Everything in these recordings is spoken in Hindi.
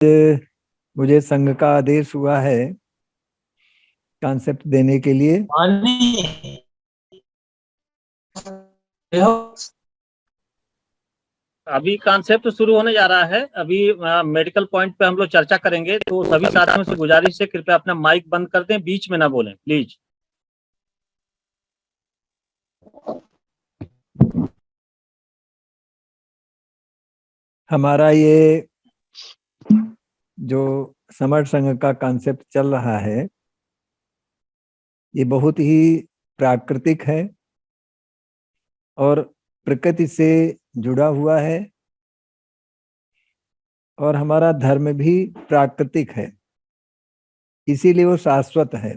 मुझे संघ का आदेश हुआ है कॉन्सेप्ट देने के लिए। पानी अभी कॉन्सेप्ट शुरू होने जा रहा है। अभी मेडिकल पॉइंट पे हम लोग चर्चा करेंगे, तो सभी साथियों से गुजारिश है कृपया अपना माइक बंद कर दें, बीच में ना बोलें प्लीज। हमारा ये जो समर संघ का कॉन्सेप्ट चल रहा है ये बहुत ही प्राकृतिक है और प्रकृति से जुड़ा हुआ है और हमारा धर्म भी प्राकृतिक है, इसीलिए वो शाश्वत है।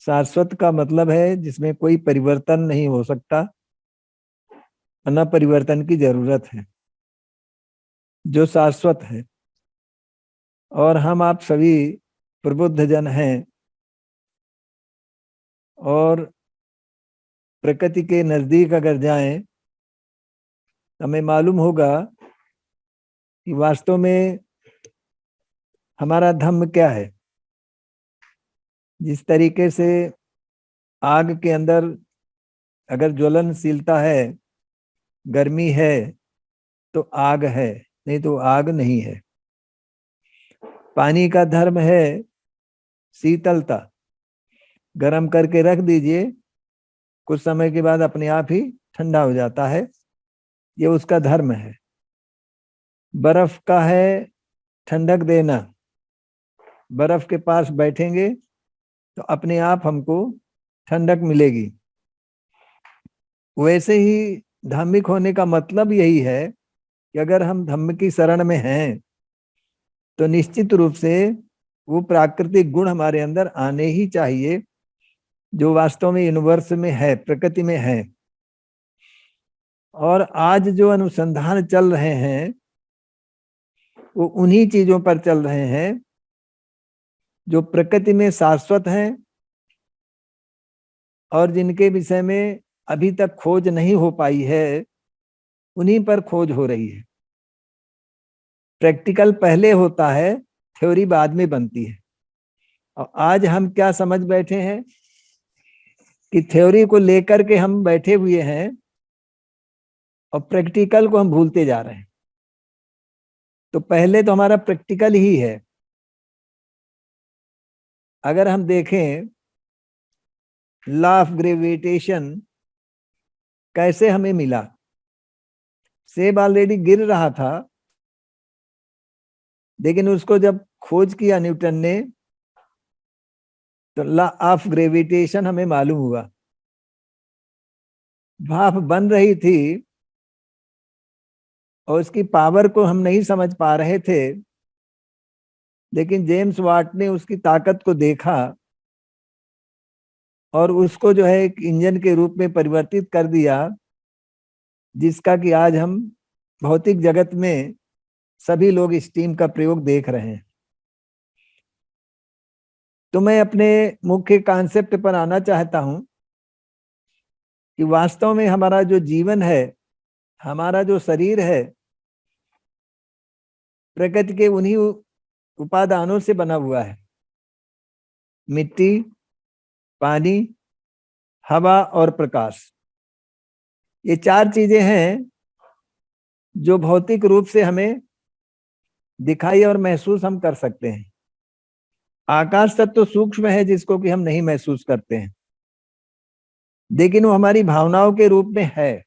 शाश्वत का मतलब है जिसमें कोई परिवर्तन नहीं हो सकता, न परिवर्तन की जरूरत है, जो शाश्वत है। और हम आप सभी प्रबुद्ध जन हैं और प्रकृति के नजदीक अगर जाएं तो हमें मालूम होगा कि वास्तव में हमारा धर्म क्या है। जिस तरीके से आग के अंदर अगर ज्वलनशीलता है, गर्मी है, तो आग है, नहीं तो आग नहीं है। पानी का धर्म है शीतलता, गर्म करके रख दीजिए, कुछ समय के बाद अपने आप ही ठंडा हो जाता है, ये उसका धर्म है। बर्फ का है ठंडक देना, बर्फ के पास बैठेंगे तो अपने आप हमको ठंडक मिलेगी। वैसे ही धार्मिक होने का मतलब यही है कि अगर हम धम्म की शरण में हैं तो निश्चित रूप से वो प्राकृतिक गुण हमारे अंदर आने ही चाहिए जो वास्तव में यूनिवर्स में है, प्रकृति में है। और आज जो अनुसंधान चल रहे हैं वो उन्हीं चीजों पर चल रहे हैं जो प्रकृति में शाश्वत हैं और जिनके विषय में अभी तक खोज नहीं हो पाई है, उन्हीं पर खोज हो रही है। प्रैक्टिकल पहले होता है, थ्योरी बाद में बनती है। और आज हम क्या समझ बैठे हैं कि थ्योरी को लेकर के हम बैठे हुए हैं और प्रैक्टिकल को हम भूलते जा रहे हैं। तो पहले तो हमारा प्रैक्टिकल ही है। अगर हम देखें लॉ ऑफ ग्रेविटेशन कैसे हमें मिला, सेब ऑलरेडी गिर रहा था, लेकिन उसको जब खोज किया न्यूटन ने तो लॉ ऑफ ग्रेविटेशन हमें मालूम हुआ। भाप बन रही थी और उसकी पावर को हम नहीं समझ पा रहे थे, लेकिन जेम्स वाट ने उसकी ताकत को देखा और उसको जो है एक इंजन के रूप में परिवर्तित कर दिया, जिसका कि आज हम भौतिक जगत में सभी लोग स्टीम का प्रयोग देख रहे हैं। तो मैं अपने मुख्य कॉन्सेप्ट पर आना चाहता हूं कि वास्तव में हमारा जो जीवन है, हमारा जो शरीर है, प्रकृति के उन्हीं उपादानों से बना हुआ है। मिट्टी, पानी, हवा और प्रकाश, ये चार चीजें हैं जो भौतिक रूप से हमें दिखाई और महसूस हम कर सकते हैं। आकाश तत्व तो सूक्ष्म है जिसको कि हम नहीं महसूस करते हैं, लेकिन वो हमारी भावनाओं के रूप में है।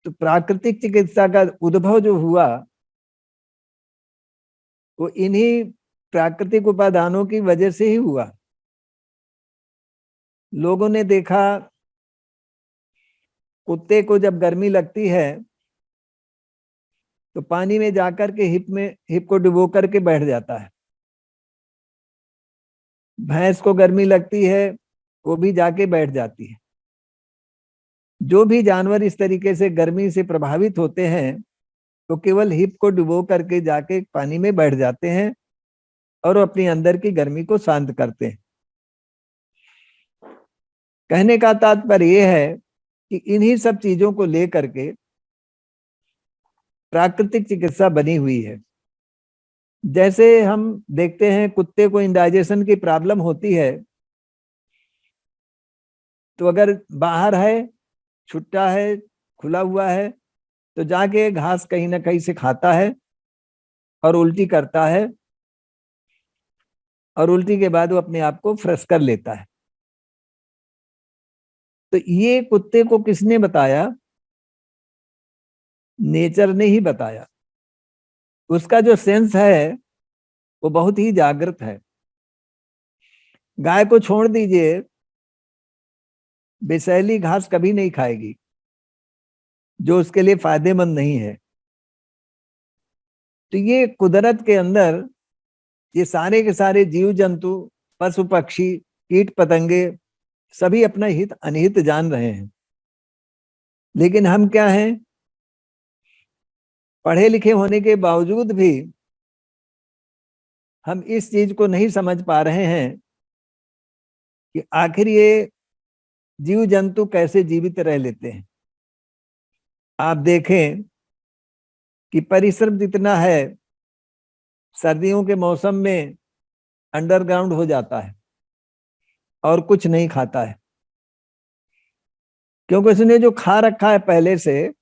तो प्राकृतिक चिकित्सा का उद्भव जो हुआ वो इन्हीं प्राकृतिक उपादानों की वजह से ही हुआ। लोगों ने देखा कुत्ते को जब गर्मी लगती है तो पानी में जाकर के हिप को डुबो करके बैठ जाता है। भैंस को गर्मी लगती है, वो भी जाके बैठ जाती है। जो भी जानवर इस तरीके से गर्मी से प्रभावित होते हैं तो केवल हिप को डुबो करके जाके पानी में बैठ जाते हैं और अपनी अंदर की गर्मी को शांत करते हैं। कहने का तात्पर्य यह है कि इन्हीं सब चीजों को लेकर के प्राकृतिक चिकित्सा बनी हुई है। जैसे हम देखते हैं कुत्ते को इंडाइजेशन की प्रॉब्लम होती है, तो अगर बाहर है, छुट्टा है, खुला हुआ है, तो जाके घास कहीं ना कहीं से खाता है और उल्टी करता है, और उल्टी के बाद वो अपने आप को फ्रेश कर लेता है। तो ये कुत्ते को किसने बताया? नेचर ने ही बताया। उसका जो सेंस है वो बहुत ही जागृत है। गाय को छोड़ दीजिए, विषैली घास कभी नहीं खाएगी जो उसके लिए फायदेमंद नहीं है। तो ये कुदरत के अंदर ये सारे के सारे जीव जंतु, पशु पक्षी, कीट पतंगे सभी अपना हित अनहित जान रहे हैं। लेकिन हम क्या हैं, पढ़े लिखे होने के बावजूद भी हम इस चीज को नहीं समझ पा रहे हैं कि आखिर ये जीव जंतु कैसे जीवित रह लेते हैं। आप देखें कि परिश्रम जितना है, सर्दियों के मौसम में अंडरग्राउंड हो जाता है और कुछ नहीं खाता है, क्योंकि उसने जो खा रखा है पहले से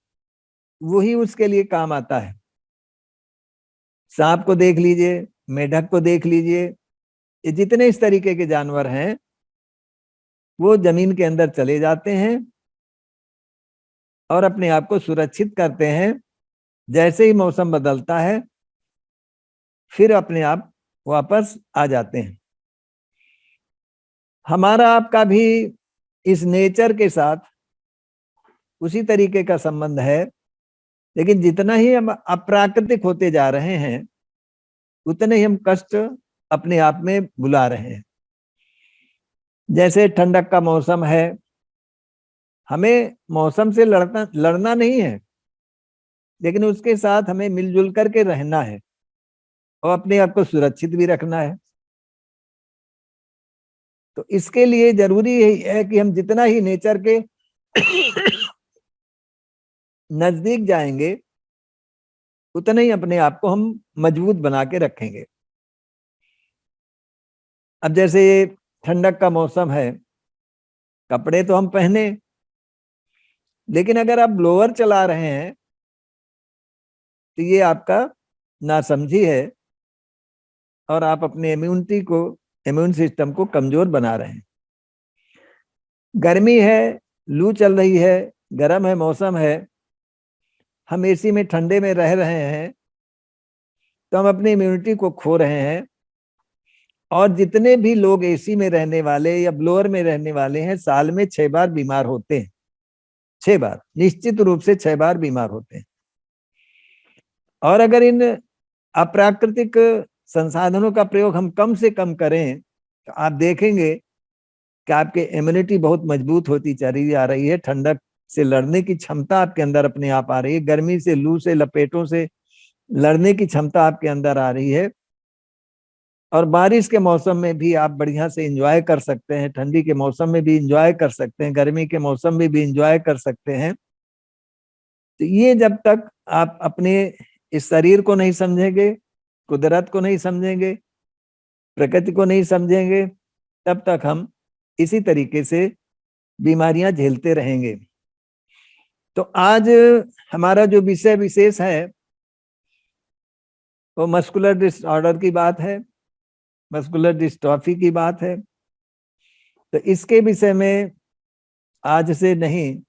वही उसके लिए काम आता है। सांप को देख लीजिए, मेढक को देख लीजिए, ये जितने इस तरीके के जानवर हैं वो जमीन के अंदर चले जाते हैं और अपने आप को सुरक्षित करते हैं। जैसे ही मौसम बदलता है फिर अपने आप वापस आ जाते हैं। हमारा आपका भी इस नेचर के साथ उसी तरीके का संबंध है, लेकिन जितना ही हम अप्राकृतिक होते जा रहे हैं उतने ही हम कष्ट अपने आप में बुला रहे हैं। जैसे ठंडक का मौसम है, हमें मौसम से लड़ना नहीं है, लेकिन उसके साथ हमें मिलजुल करके रहना है और अपने आप को सुरक्षित भी रखना है। तो इसके लिए जरूरी है कि हम जितना ही नेचर के नजदीक जाएंगे उतना ही अपने आप को हम मजबूत बना के रखेंगे। अब जैसे ठंडक का मौसम है, कपड़े तो हम पहने, लेकिन अगर आप ब्लोअर चला रहे हैं तो ये आपका नासमझी है और आप अपने इम्यून सिस्टम को कमजोर बना रहे हैं। गर्मी है, लू चल रही है, गर्म है मौसम है, हम एसी में ठंडे में रह रहे हैं तो हम अपनी इम्यूनिटी को खो रहे हैं। और जितने भी लोग एसी में रहने वाले या ब्लोअर में रहने वाले हैं साल में 6 बार बीमार होते हैं। 6 बार, निश्चित रूप से 6 बार बीमार होते हैं। और अगर इन अप्राकृतिक संसाधनों का प्रयोग हम कम से कम करें तो आप देखेंगे कि आपके इम्यूनिटी बहुत मजबूत होती चली आ रही है। ठंडक से लड़ने की क्षमता आपके अंदर अपने आप आ रही है। गर्मी से, लू से, लपेटों से लड़ने की क्षमता आपके अंदर आ रही है। और बारिश के मौसम में भी आप बढ़िया से एंजॉय कर सकते हैं, ठंडी के मौसम में भी एंजॉय कर सकते हैं, गर्मी के मौसम में भी एंजॉय कर सकते हैं। तो ये जब तक आप अपने इस शरीर को नहीं समझेंगे, कुदरत को नहीं समझेंगे, प्रकृति को नहीं समझेंगे, तब तक हम इसी तरीके से बीमारियां झेलते रहेंगे। तो आज हमारा जो विषय विशेष है वो मस्कुलर डिसऑर्डर की बात है, मस्कुलर डिस्ट्रॉफी की बात है। तो इसके विषय में आज से नहीं,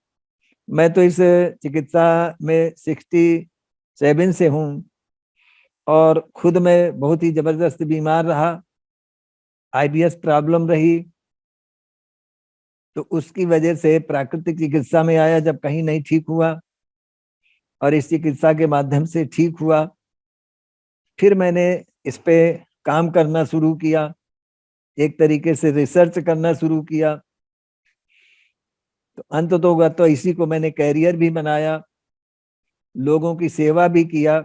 मैं तो इस चिकित्सा में 67 से हूँ और खुद मैं बहुत ही जबरदस्त बीमार रहा, आईबीएस प्रॉब्लम रही, तो उसकी वजह से प्राकृतिक चिकित्सा में आया जब कहीं नहीं ठीक हुआ, और इस चिकित्सा के माध्यम से ठीक हुआ। फिर मैंने इस पे काम करना शुरू किया, एक तरीके से रिसर्च करना शुरू किया। तो अंत तो इसी को मैंने कैरियर भी बनाया, लोगों की सेवा भी किया।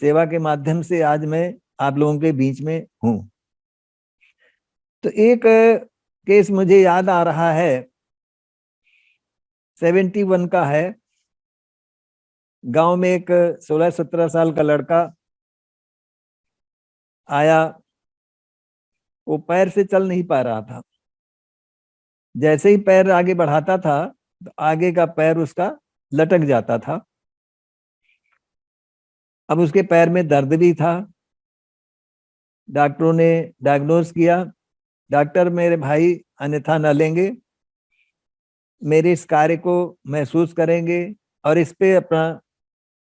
सेवा के माध्यम से आज मैं आप लोगों के बीच में हूं। तो एक केस मुझे याद आ रहा है, 71 का है। गांव में एक 16-17 साल का लड़का आया। वो पैर से चल नहीं पा रहा था। जैसे ही पैर आगे बढ़ाता था तो आगे का पैर उसका लटक जाता था। अब उसके पैर में दर्द भी था। डॉक्टरों ने डायग्नोज किया। डॉक्टर मेरे भाई अन्यथा न लेंगे, मेरे इस कार्य को महसूस करेंगे और इस पे अपना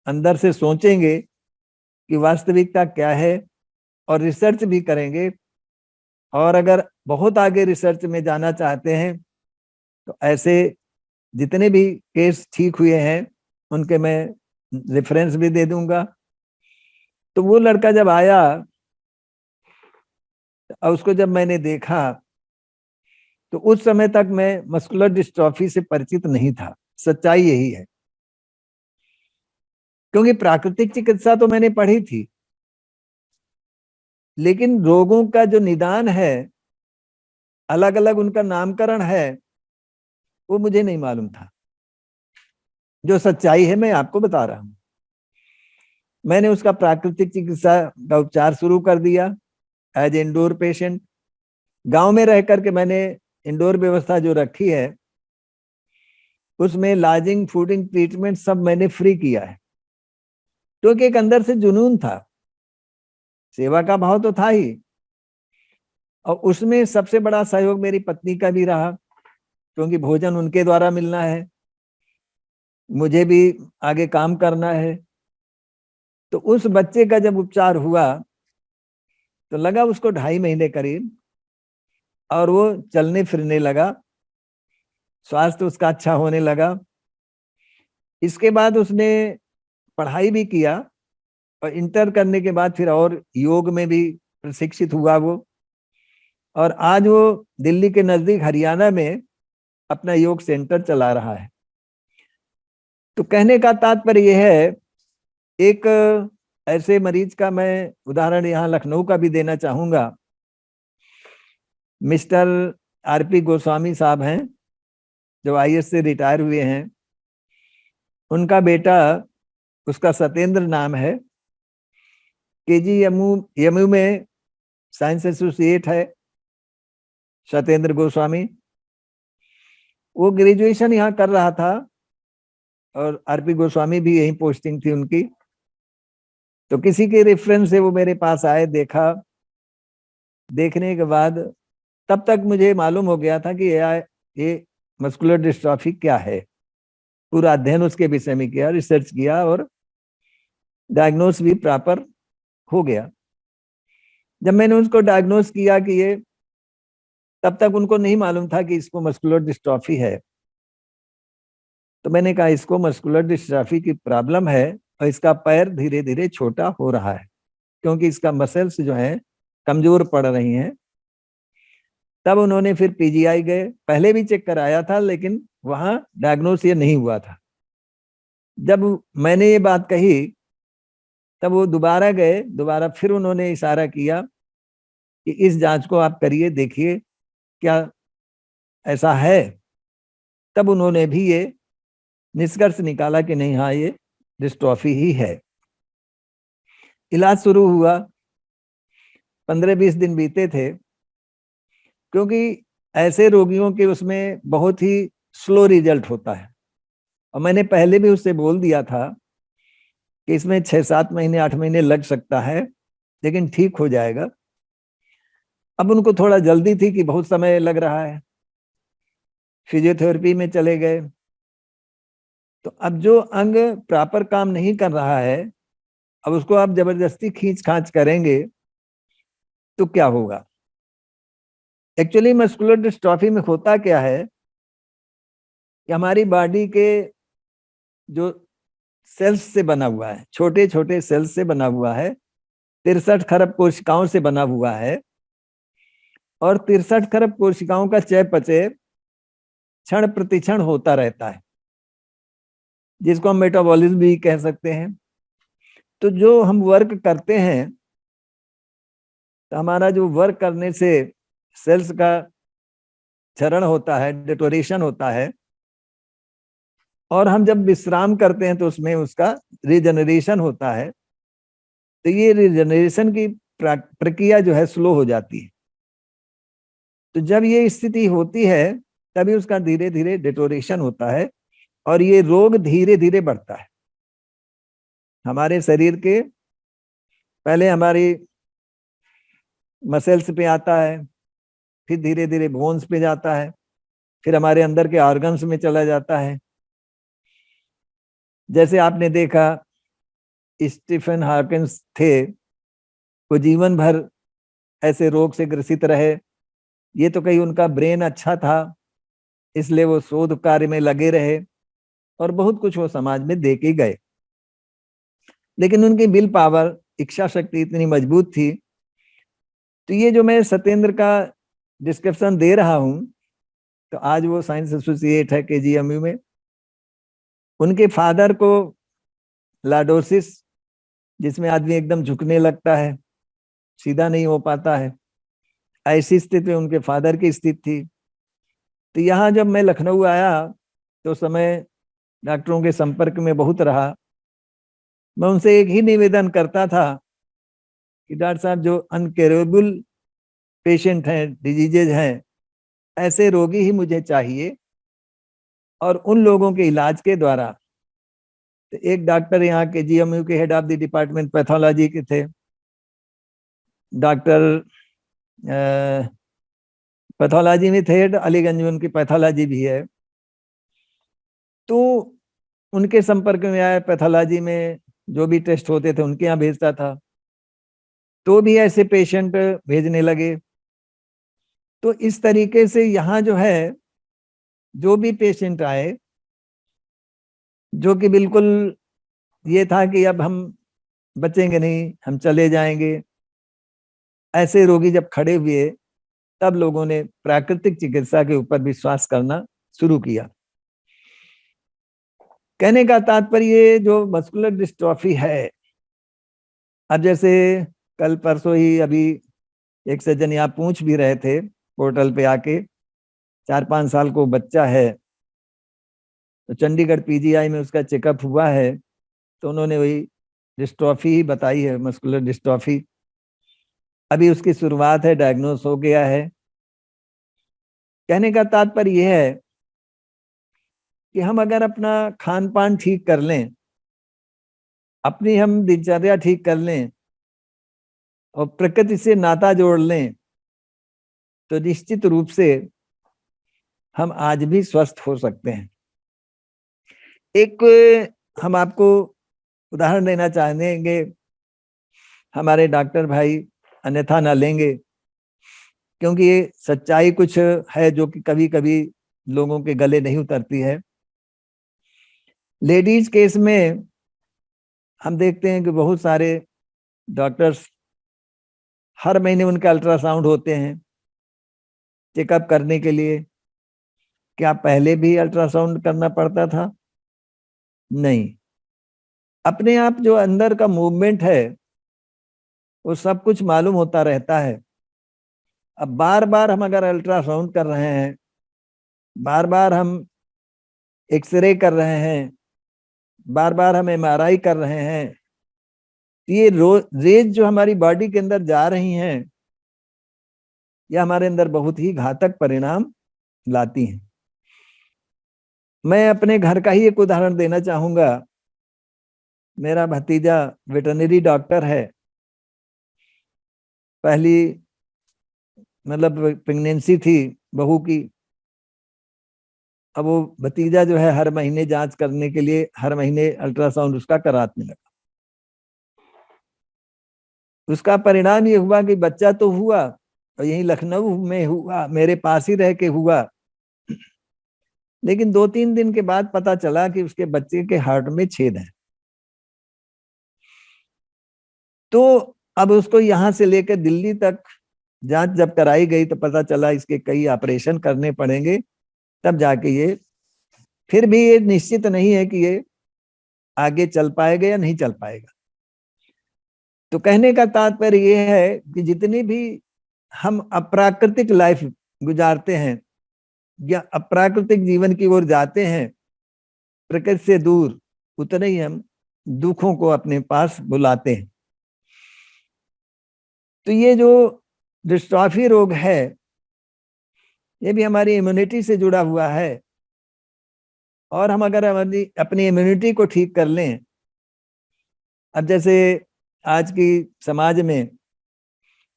अंदर से सोचेंगे कि वास्तविकता क्या है, और रिसर्च भी करेंगे। और अगर बहुत आगे रिसर्च में जाना चाहते हैं तो ऐसे जितने भी केस ठीक हुए हैं उनके मैं रेफरेंस भी दे दूंगा। तो वो लड़का जब आया और उसको जब मैंने देखा तो उस समय तक मैं मस्कुलर डिस्ट्रॉफी से परिचित नहीं था। सच्चाई यही है, क्योंकि प्राकृतिक चिकित्सा तो मैंने पढ़ी थी, लेकिन रोगों का जो निदान है, अलग अलग उनका नामकरण है, वो मुझे नहीं मालूम था। जो सच्चाई है मैं आपको बता रहा हूं। मैंने उसका प्राकृतिक चिकित्सा का उपचार शुरू कर दिया एज इंडोर पेशेंट। गांव में रह करके मैंने इंडोर व्यवस्था जो रखी है उसमें लॉजिंग, फूडिंग, ट्रीटमेंट सब मैंने फ्री किया है, क्योंकि एक अंदर से जुनून था, सेवा का भाव तो था ही। और उसमें सबसे बड़ा सहयोग मेरी पत्नी का भी रहा, क्योंकि भोजन उनके द्वारा मिलना है, मुझे भी आगे काम करना है। तो उस बच्चे का जब उपचार हुआ तो लगा उसको 2.5 महीने करीब, और वो चलने फिरने लगा, स्वास्थ्य उसका अच्छा होने लगा। इसके बाद उसने पढ़ाई भी किया और इंटर करने के बाद फिर और योग में भी प्रशिक्षित हुआ वो। और आज वो दिल्ली के नजदीक हरियाणा में अपना योग सेंटर चला रहा है। तो कहने का तात्पर्य यह है, एक ऐसे मरीज का मैं उदाहरण यहाँ लखनऊ का भी देना चाहूंगा। मिस्टर आरपी गोस्वामी साहब हैं, जो आईएएस से रिटायर हुए हैं। उनका बेटा, उसका सत्येंद्र नाम है, केजी यमू में साइंस एसोसिएट है सत्येंद्र गोस्वामी। वो ग्रेजुएशन यहाँ कर रहा था और आरपी गोस्वामी भी यही पोस्टिंग थी उनकी। तो किसी के रेफरेंस से वो मेरे पास आए, देखा। देखने के बाद तब तक मुझे मालूम हो गया था कि ये मस्कुलर डिस्ट्रॉफी क्या है। पूरा अध्ययन उसके विषय में किया, रिसर्च किया और डायग्नोस भी प्रॉपर हो गया। जब मैंने उसको डायग्नोस किया कि ये, तब तक उनको नहीं मालूम था कि इसको मस्कुलर डिस्ट्रॉफी है। तो मैंने कहा इसको मस्कुलर डिस्ट्रॉफी की प्रॉब्लम है और इसका पैर धीरे धीरे छोटा हो रहा है, क्योंकि इसका मसल्स जो है कमजोर पड़ रही हैं। तब उन्होंने फिर पीजीआई गए, पहले भी चेक कराया था लेकिन वहां डायग्नोस ये नहीं हुआ था। जब मैंने ये बात कही तब वो दोबारा गए, दोबारा फिर उन्होंने इशारा किया कि इस जांच को आप करिए, देखिए क्या ऐसा है। तब उन्होंने भी ये निष्कर्ष निकाला कि नहीं, हाँ ये डिस्ट्रॉफी ही है। इलाज शुरू हुआ, 15-20 दिन बीते थे, क्योंकि ऐसे रोगियों के उसमें बहुत ही स्लो रिजल्ट होता है। और मैंने पहले भी उससे बोल दिया था कि इसमें 6-7 महीने 8 महीने लग सकता है, लेकिन ठीक हो जाएगा। अब उनको थोड़ा जल्दी थी कि बहुत समय लग रहा है, फिजियोथेरेपी में चले गए। तो अब जो अंग प्रॉपर काम नहीं कर रहा है, अब उसको आप जबरदस्ती खींच खांच करेंगे तो क्या होगा। एक्चुअली मस्कुलर डिस्ट्रॉफी में होता क्या है कि हमारी बॉडी के जो सेल्स से बना हुआ है, छोटे छोटे सेल्स से बना हुआ है, 63 खरब कोशिकाओं से बना हुआ है। और 63 खरब कोशिकाओं का चयापचय क्षण प्रतिक्षण होता रहता है, जिसको हम मेटाबॉलिज्म भी कह सकते हैं। तो जो हम वर्क करते हैं, तो हमारा जो वर्क करने से सेल्स का क्षरण होता है, डिटोरेशन होता है, और हम जब विश्राम करते हैं तो उसमें उसका रिजनरेशन होता है, तो ये रिजनरेशन की प्रक्रिया जो है स्लो हो जाती है। तो जब ये स्थिति होती है तभी उसका धीरे धीरे डिटोरेशन होता है और ये रोग धीरे धीरे बढ़ता है। हमारे शरीर के पहले हमारी मसल्स पे आता है, फिर धीरे धीरे बोन्स पे जाता है, फिर हमारे अंदर के ऑर्गन्स में चला जाता है। जैसे आपने देखा स्टीफन हॉकिंस थे, वो जीवन भर ऐसे रोग से ग्रसित रहे। ये तो कहीं उनका ब्रेन अच्छा था इसलिए वो शोध कार्य में लगे रहे और बहुत कुछ वो समाज में दे के गए, लेकिन उनकी विल पावर, इच्छा शक्ति इतनी मजबूत थी। तो ये जो मैं सत्येंद्र का डिस्क्रिप्शन दे रहा हूं, तो आज वो साइंस एसोसिएट है KGMU में। उनके फादर को लाडोसिस, जिसमें आदमी एकदम झुकने लगता है, सीधा नहीं हो पाता है, ऐसी स्थिति में उनके फादर की स्थिति थी। तो यहाँ जब मैं लखनऊ आया तो समय डॉक्टरों के संपर्क में बहुत रहा। मैं उनसे एक ही निवेदन करता था कि डॉक्टर साहब, जो अनकेरेबल पेशेंट हैं, डिजीजेज हैं, ऐसे रोगी ही मुझे चाहिए। और उन लोगों के इलाज के द्वारा, तो एक डॉक्टर यहाँ KGMU के head of the department pathology के थे, डॉक्टर पैथोलॉजी में थे, अलीगंज में उनकी पैथोलॉजी भी है। तो उनके संपर्क में आया, पैथोलॉजी में जो भी टेस्ट होते थे उनके यहाँ भेजता था, तो भी ऐसे पेशेंट भेजने लगे। तो इस तरीके से यहाँ जो है, जो भी पेशेंट आए, जो कि बिल्कुल ये था कि अब हम बचेंगे नहीं, हम चले जाएंगे, ऐसे रोगी जब खड़े हुए तब लोगों ने प्राकृतिक चिकित्सा के ऊपर विश्वास करना शुरू किया। कहने का तात्पर्य, जो मस्कुलर डिस्ट्रॉफी है, अब जैसे कल परसों ही अभी एक सज्जन यहाँ पूछ भी रहे थे पोर्टल पे आके, 4-5 साल को बच्चा है, तो चंडीगढ़ PGI में उसका चेकअप हुआ है, तो उन्होंने वही डिस्ट्रॉफी ही बताई है, मस्कुलर डिस्ट्रॉफी। अभी उसकी शुरुआत है, डायग्नोस हो गया है। कहने का तात्पर्य यह है कि हम अगर अपना खान पान ठीक कर लें, अपनी हम दिनचर्या ठीक कर लें और प्रकृति से नाता जोड़ लें, तो निश्चित रूप से हम आज भी स्वस्थ हो सकते हैं। एक हम आपको उदाहरण देना चाहेंगे, हमारे डॉक्टर भाई अन्यथा ना लेंगे, क्योंकि ये सच्चाई कुछ है जो कि कभी कभी लोगों के गले नहीं उतरती है। लेडीज केस में हम देखते हैं कि बहुत सारे डॉक्टर्स, हर महीने उनके अल्ट्रासाउंड होते हैं चेकअप करने के लिए। क्या पहले भी अल्ट्रासाउंड करना पड़ता था? नहीं। अपने आप जो अंदर का मूवमेंट है वो सब कुछ मालूम होता रहता है। अब बार बार हम अगर अल्ट्रासाउंड कर रहे हैं, बार बार हम एक्सरे कर रहे हैं, बार बार हम MRI कर रहे हैं, तो ये रेज जो हमारी बॉडी के अंदर जा रही हैं, यह हमारे अंदर बहुत ही घातक परिणाम लाती हैं। मैं अपने घर का ही एक उदाहरण देना चाहूंगा। मेरा भतीजा वेटरनरी डॉक्टर है। पहली मतलब प्रेगनेंसी थी बहू की। अब वो भतीजा जो है हर महीने जांच करने के लिए हर महीने अल्ट्रासाउंड उसका कराने लगा। उसका परिणाम ये हुआ कि बच्चा तो हुआ, और यही लखनऊ में हुआ, मेरे पास ही रह के हुआ, लेकिन 2-3 दिन के बाद पता चला कि उसके बच्चे के हार्ट में छेद है। तो अब उसको यहाँ से लेकर दिल्ली तक जांच जब कराई गई तो पता चला इसके कई ऑपरेशन करने पड़ेंगे, तब जाके ये, फिर भी ये निश्चित नहीं है कि ये आगे चल पाएगा या नहीं चल पाएगा। तो कहने का तात्पर्य ये है कि जितनी भी हम अप्राकृतिक लाइफ गुजारते हैं या अप्राकृतिक जीवन की ओर जाते हैं, प्रकृति से दूर, उतने ही हम दुखों को अपने पास बुलाते हैं। तो ये जो डिस्ट्रॉफी रोग है, ये भी हमारी इम्यूनिटी से जुड़ा हुआ है। और हम अगर अपनी इम्यूनिटी को ठीक कर लें, अब जैसे आज की समाज में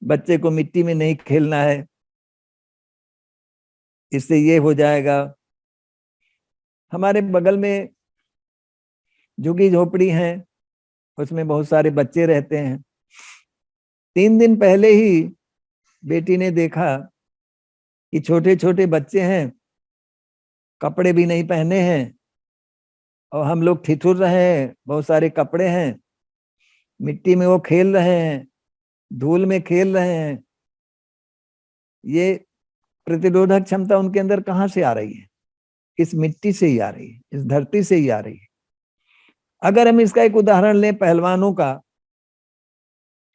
बच्चे को मिट्टी में नहीं खेलना है, इससे ये हो जाएगा। हमारे बगल में झुग्गी झोपड़ी है, उसमें बहुत सारे बच्चे रहते हैं। 3 दिन पहले ही बेटी ने देखा कि छोटे छोटे बच्चे हैं, कपड़े भी नहीं पहने हैं, और हम लोग ठिठुर रहे हैं, बहुत सारे कपड़े हैं, मिट्टी में वो खेल रहे हैं, धूल में खेल रहे हैं। ये प्रतिरोधक क्षमता उनके अंदर कहाँ से आ रही है? इस मिट्टी से ही आ रही है, इस धरती से ही आ रही है। अगर हम इसका एक उदाहरण लें पहलवानों का,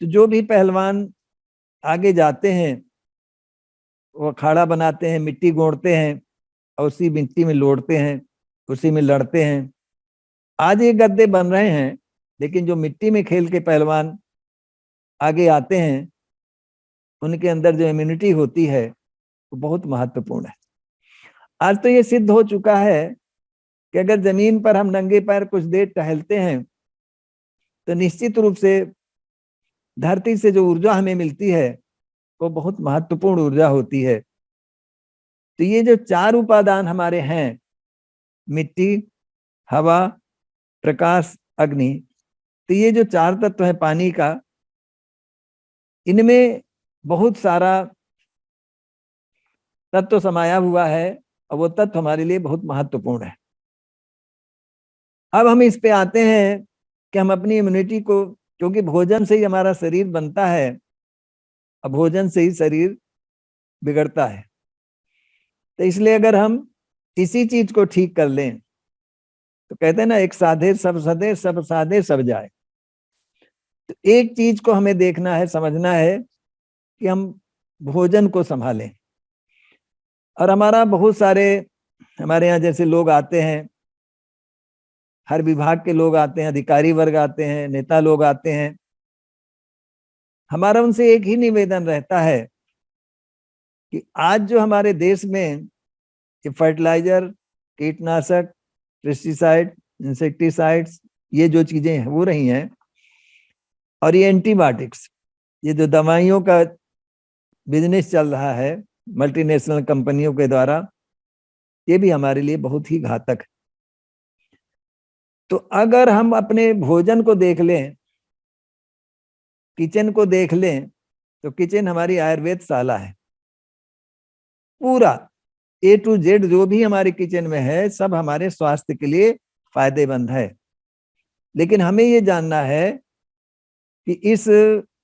तो जो भी पहलवान आगे जाते हैं वो अखाड़ा बनाते हैं, मिट्टी गोड़ते हैं और उसी मिट्टी में लोड़ते हैं, उसी में लड़ते हैं। आज ये गद्दे बन रहे हैं, लेकिन जो मिट्टी में खेल के पहलवान आगे आते हैं, उनके अंदर जो इम्यूनिटी होती है वो बहुत महत्वपूर्ण है। आज तो ये सिद्ध हो चुका है कि अगर जमीन पर हम नंगे पैर कुछ देर टहलते हैं तो निश्चित रूप से धरती से जो ऊर्जा हमें मिलती है वो बहुत महत्वपूर्ण ऊर्जा होती है। तो ये जो 4 उपादान हमारे हैं, मिट्टी, हवा, प्रकाश, अग्नि, तो ये जो 4 तत्व है पानी का, इनमें बहुत सारा तत्व समाया हुआ है और वो तत्व हमारे लिए बहुत महत्वपूर्ण है। अब हम इस पे आते हैं कि हम अपनी इम्यूनिटी को, क्योंकि भोजन से ही हमारा शरीर बनता है और भोजन से ही शरीर बिगड़ता है, तो इसलिए अगर हम इसी चीज को ठीक कर लें तो कहते हैं ना, एक साधे सब सधे, सब साधे सब जाए। तो एक चीज को हमें देखना है, समझना है कि हम भोजन को संभालें। और हमारा बहुत सारे, हमारे यहाँ जैसे लोग आते हैं, हर विभाग के लोग आते हैं, अधिकारी वर्ग आते हैं, नेता लोग आते हैं। हमारा उनसे एक ही निवेदन रहता है कि आज जो हमारे देश में फर्टिलाइजर, कीटनाशक, पेस्टिसाइड, इंसेक्टिसाइड्स, ये जो चीजें हो रही हैं, और ये एंटीबायोटिक्स, ये जो दवाइयों का बिजनेस चल रहा है मल्टीनेशनल कंपनियों के द्वारा, ये भी हमारे लिए बहुत ही घातक है। तो अगर हम अपने भोजन को देख लें, किचन को देख लें, तो किचन हमारी आयुर्वेद शाला है। पूरा A to Z जो भी हमारे किचन में है, सब हमारे स्वास्थ्य के लिए फायदेमंद है। लेकिन हमें ये जानना है कि इस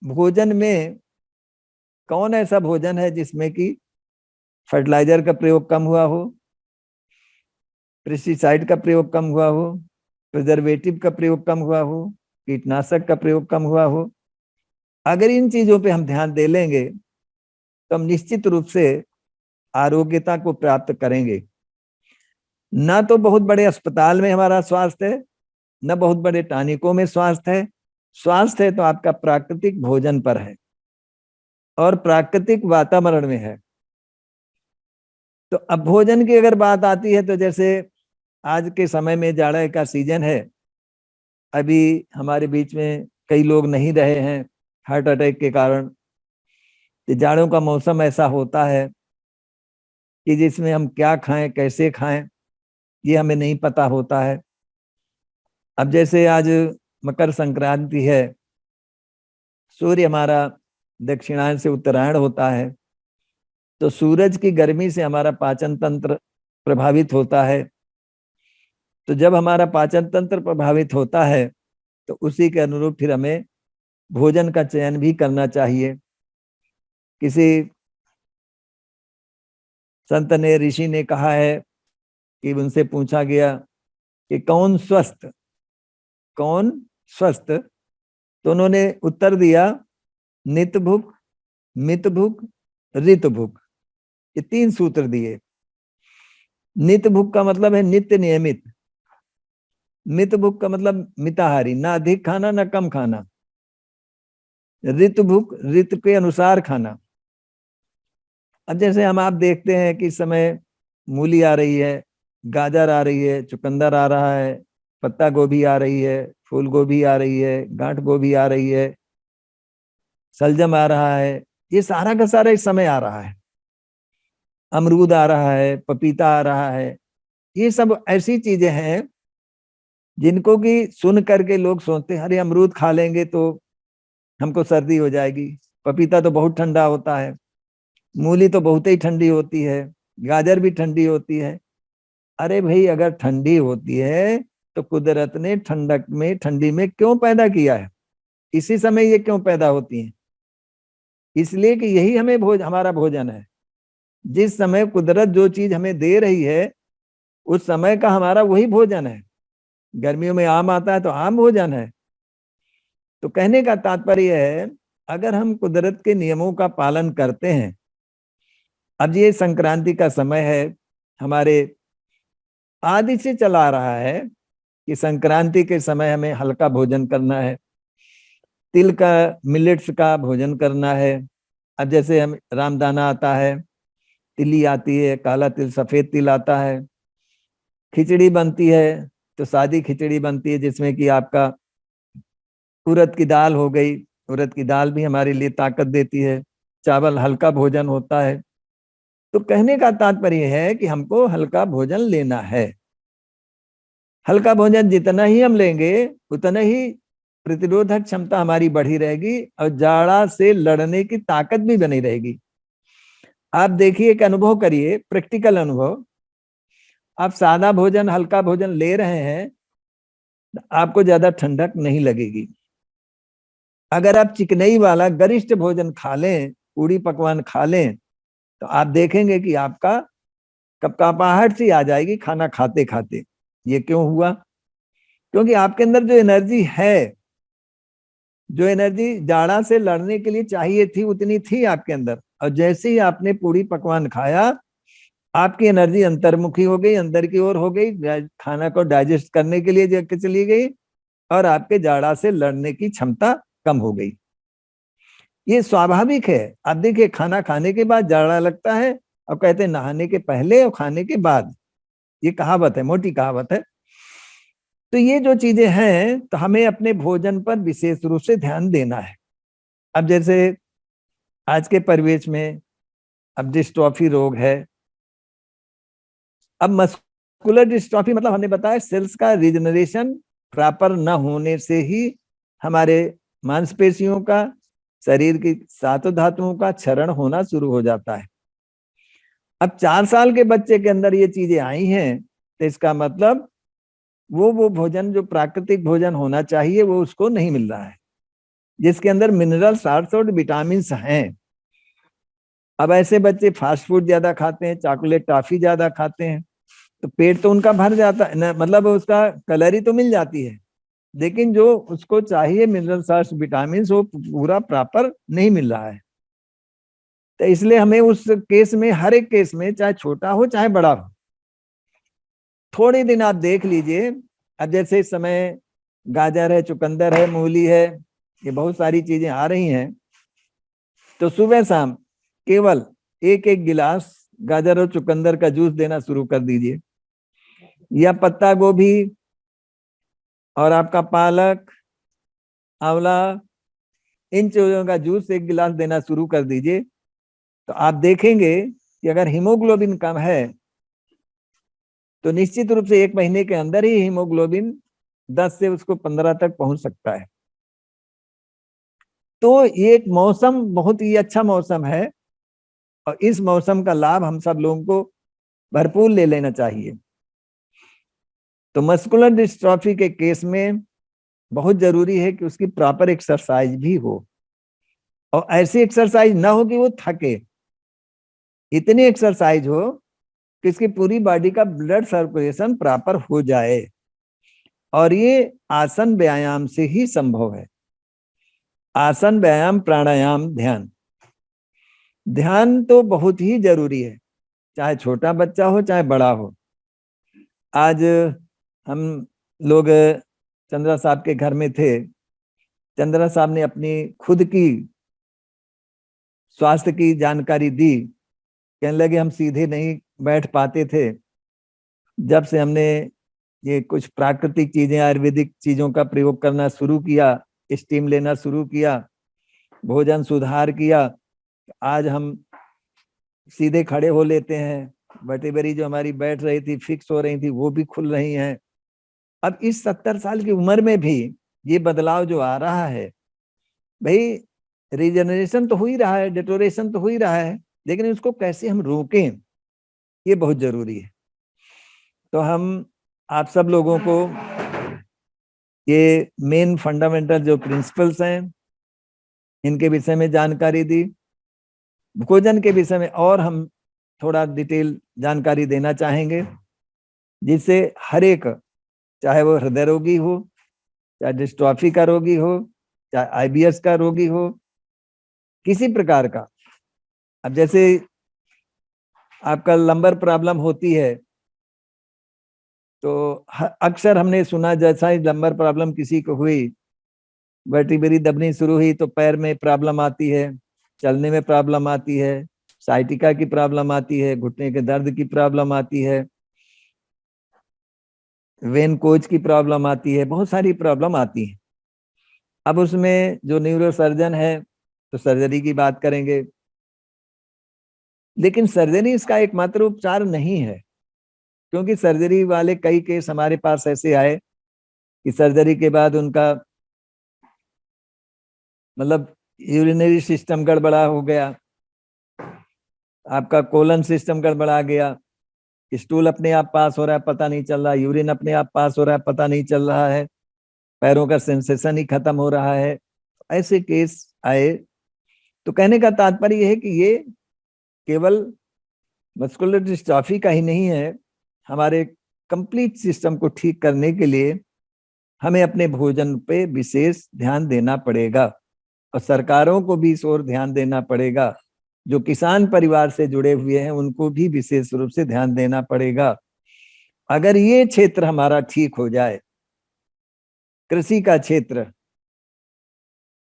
भोजन में कौन ऐसा भोजन है जिसमें कि फर्टिलाइजर का प्रयोग कम हुआ हो, पेस्टिसाइड का प्रयोग कम हुआ हो, प्रिजर्वेटिव का प्रयोग कम हुआ हो, कीटनाशक का प्रयोग कम हुआ हो। अगर इन चीजों पे हम ध्यान दे लेंगे तो हम निश्चित रूप से आरोग्यता को प्राप्त करेंगे। ना तो बहुत बड़े अस्पताल में हमारा स्वास्थ्य है, न बहुत बड़े टानिकों में स्वास्थ्य है। स्वास्थ्य है तो आपका प्राकृतिक भोजन पर है और प्राकृतिक वातावरण में है। तो अब भोजन की अगर बात आती है, तो जैसे आज के समय में जाड़े का सीजन है, अभी हमारे बीच में कई लोग नहीं रहे हैं हार्ट अटैक के कारण। जाड़ों का मौसम ऐसा होता है कि जिसमें हम क्या खाएं, कैसे खाएं, ये हमें नहीं पता होता है। अब जैसे आज मकर संक्रांति है, सूर्य हमारा दक्षिणायन से उत्तरायण होता है, तो सूरज की गर्मी से हमारा पाचन तंत्र प्रभावित होता है। तो जब हमारा पाचन तंत्र प्रभावित होता है तो उसी के अनुरूप फिर हमें भोजन का चयन भी करना चाहिए। किसी संत ने, ऋषि ने कहा है कि उनसे पूछा गया कि कौन स्वस्थ, कौन स्वस्थ, तो उन्होंने उत्तर दिया, नित भुक, मित भुक, ऋत भुक। ये 3 सूत्र दिए। नित भुक का मतलब है नित्य नियमित, मित भुक का मतलब मिताहारी, ना अधिक खाना ना कम खाना। ऋत भुक, ऋतु के अनुसार खाना। अब जैसे हम आप देखते हैं कि इस समय मूली आ रही है, गाजर आ रही है, चुकंदर आ रहा है, पत्ता गोभी आ रही है, फूल गोभी आ रही है, गांठ गोभी आ रही है, सलजम आ रहा है, ये सारा का सारा इस समय आ रहा है। अमरूद आ रहा है, पपीता आ रहा है। ये सब ऐसी चीजें हैं जिनको कि सुन करके लोग सोचते हैं अरे अमरूद खा लेंगे तो हमको सर्दी हो जाएगी, पपीता तो बहुत ठंडा होता है, मूली तो बहुत ही ठंडी होती है, गाजर भी ठंडी होती है। अरे भाई अगर ठंडी होती है तो कुदरत ने ठंडक में, ठंडी में क्यों पैदा किया है? इसी समय ये क्यों पैदा होती हैं? इसलिए कि यही हमें हमारा भोजन है। जिस समय कुदरत जो चीज हमें दे रही है उस समय का हमारा वही भोजन है। गर्मियों में आम आता है तो आम भोजन है। तो कहने का तात्पर्य है अगर हम कुदरत के नियमों का पालन करते हैं। अब ये संक्रांति का समय है, हमारे आदि से चला रहा है कि संक्रांति के समय हमें हल्का भोजन करना है, तिल का, मिलेट्स का भोजन करना है। अब जैसे हम रामदाना आता है, तिली आती है, काला तिल, सफेद तिल आता है, खिचड़ी बनती है तो सादी खिचड़ी बनती है जिसमें कि आपका उड़द की दाल हो गई। उड़द की दाल भी हमारे लिए ताकत देती है। चावल हल्का भोजन होता है। तो कहने का तात्पर्य है कि हमको हल्का भोजन लेना है। हल्का भोजन जितना ही हम लेंगे उतना ही प्रतिरोधक क्षमता हमारी बढ़ी रहेगी और जाड़ा से लड़ने की ताकत भी बनी रहेगी। आप देखिए, एक अनुभव करिए, प्रैक्टिकल अनुभव। आप सादा भोजन, हल्का भोजन ले रहे हैं, आपको ज्यादा ठंडक नहीं लगेगी। अगर आप चिकनई वाला गरिष्ठ भोजन खा लें, पूड़ी पकवान खा लें, तो आप देखेंगे कि आपका कपकपाहट सी आ जाएगी खाना खाते खाते। ये क्यों हुआ? क्योंकि आपके अंदर जो एनर्जी है, जो एनर्जी जाड़ा से लड़ने के लिए चाहिए थी उतनी थी आपके अंदर, और जैसे ही आपने पूड़ी पकवान खाया आपकी एनर्जी अंतर्मुखी हो गई, अंदर की ओर हो गई, खाना को डाइजेस्ट करने के लिए चली गई और आपके जाड़ा से लड़ने की क्षमता कम हो गई। ये स्वाभाविक है। आप देखिए, खाना खाने के बाद जाड़ा लगता है और कहते हैं नहाने के पहले और खाने के बाद। ये कहावत है, मोटी कहावत है। तो ये जो चीजें हैं तो हमें अपने भोजन पर विशेष रूप से ध्यान देना है। अब जैसे आज के परिवेश में अब डिस्ट्रॉफी रोग है। अब मस्कुलर डिस्ट्रॉफी मतलब हमने बताया सेल्स का रिजनरेशन प्रॉपर न होने से ही हमारे मांसपेशियों का, शरीर की सातों धातुओं का क्षरण होना शुरू हो जाता है। अब 4 साल के बच्चे के अंदर ये चीजें आई हैं तो इसका मतलब वो भोजन जो प्राकृतिक भोजन होना चाहिए वो उसको नहीं मिल रहा है, जिसके अंदर मिनरल साल्ट्स और विटामिन हैं। अब ऐसे बच्चे फास्ट फूड ज्यादा खाते हैं, चॉकलेट टॉफी ज्यादा खाते हैं, तो पेट तो उनका भर जाता है ना, मतलब उसका कैलोरी तो मिल जाती है, लेकिन जो उसको चाहिए मिनरल साल्ट्स विटामिन वो पूरा प्रॉपर नहीं मिल रहा है। तो इसलिए हमें उस केस में, हर एक केस में, चाहे छोटा हो चाहे बड़ा हो, थोड़े दिन आप देख लीजिए। अब जैसे इस समय गाजर है, चुकंदर है, मूली है, ये बहुत सारी चीजें आ रही हैं, तो सुबह शाम केवल एक एक गिलास गाजर और चुकंदर का जूस देना शुरू कर दीजिए, या पत्ता गोभी और आपका पालक, आंवला, इन चीजों का जूस एक गिलास देना शुरू कर दीजिए। तो आप देखेंगे कि अगर हीमोग्लोबिन कम है तो निश्चित रूप से 1 महीने के अंदर ही हीमोग्लोबिन 10 से उसको 15 तक पहुंच सकता है। तो ये एक मौसम बहुत ही अच्छा मौसम है और इस मौसम का लाभ हम सब लोगों को भरपूर ले लेना चाहिए। तो मस्कुलर डिस्ट्रॉफी के केस में बहुत जरूरी है कि उसकी प्रॉपर एक्सरसाइज भी हो, और ऐसी एक्सरसाइज ना हो कि वो थके, इतनी एक्सरसाइज हो कि इसकी पूरी बॉडी का ब्लड सर्कुलेशन प्रॉपर हो जाए, और ये आसन व्यायाम से ही संभव है। आसन, व्यायाम, प्राणायाम, ध्यान। ध्यान तो बहुत ही जरूरी है, चाहे छोटा बच्चा हो चाहे बड़ा हो। आज हम लोग चंद्रा साहब के घर में थे। चंद्रा साहब ने अपनी खुद की स्वास्थ्य की जानकारी दी। कहने लगे हम सीधे नहीं बैठ पाते थे, जब से हमने ये कुछ प्राकृतिक चीजें, आयुर्वेदिक चीजों का प्रयोग करना शुरू किया, स्टीम लेना शुरू किया, भोजन सुधार किया, आज हम सीधे खड़े हो लेते हैं। वर्टिब्रेरी जो हमारी बैठ रही थी, फिक्स हो रही थी, वो भी खुल रही हैं। अब इस 70 साल की उम्र में भी ये बदलाव जो आ रहा है, भाई रीजनरेशन तो हो ही रहा है, डिटोरेशन तो हो ही रहा है, लेकिन इसको कैसे हम रोकें, ये बहुत जरूरी है। तो हम आप सब लोगों को ये मेन फंडामेंटल जो प्रिंसिपल्स हैं, इनके विषय में जानकारी दी। भोजन के विषय में और हम थोड़ा डिटेल जानकारी देना चाहेंगे, जिससे हर एक, चाहे वो हृदय रोगी हो, चाहे डिस्ट्रॉफी का रोगी हो, चाहे आईबीएस का रोगी हो, किसी प्रकार का। अब जैसे आपका लंबर प्रॉब्लम होती है, तो अक्सर हमने सुना, जैसा ही लंबर प्रॉब्लम किसी को हुई, वर्टिब्रेरी दबनी शुरू हुई, तो पैर में प्रॉब्लम आती है, चलने में प्रॉब्लम आती है, साइटिका की प्रॉब्लम आती है, घुटने के दर्द की प्रॉब्लम आती है, वेन कोच की प्रॉब्लम आती है, बहुत सारी प्रॉब्लम आती है। अब उसमें जो न्यूरो सर्जन है तो सर्जरी की बात करेंगे, लेकिन सर्जरी इसका एकमात्र उपचार नहीं है, क्योंकि सर्जरी वाले कई केस हमारे पास ऐसे आए कि सर्जरी के बाद उनका मतलब यूरिनरी सिस्टम गड़बड़ा हो गया, आपका कोलन सिस्टम गड़बड़ा गया, स्टूल अपने आप पास हो रहा है पता नहीं चल रहा, यूरिन अपने आप पास हो रहा है पता नहीं चल रहा है, पैरों का सेंसेशन ही खत्म हो रहा है, ऐसे केस आए। तो कहने का तात्पर्य यह है कि ये केवल मस्कुलर डिस्ट्रॉफी का ही नहीं है, हमारे कंप्लीट सिस्टम को ठीक करने के लिए हमें अपने भोजन पे विशेष ध्यान देना पड़ेगा, और सरकारों को भी इस ओर ध्यान देना पड़ेगा। जो किसान परिवार से जुड़े हुए हैं उनको भी विशेष रूप से ध्यान देना पड़ेगा। अगर ये क्षेत्र हमारा ठीक हो जाए, कृषि का क्षेत्र,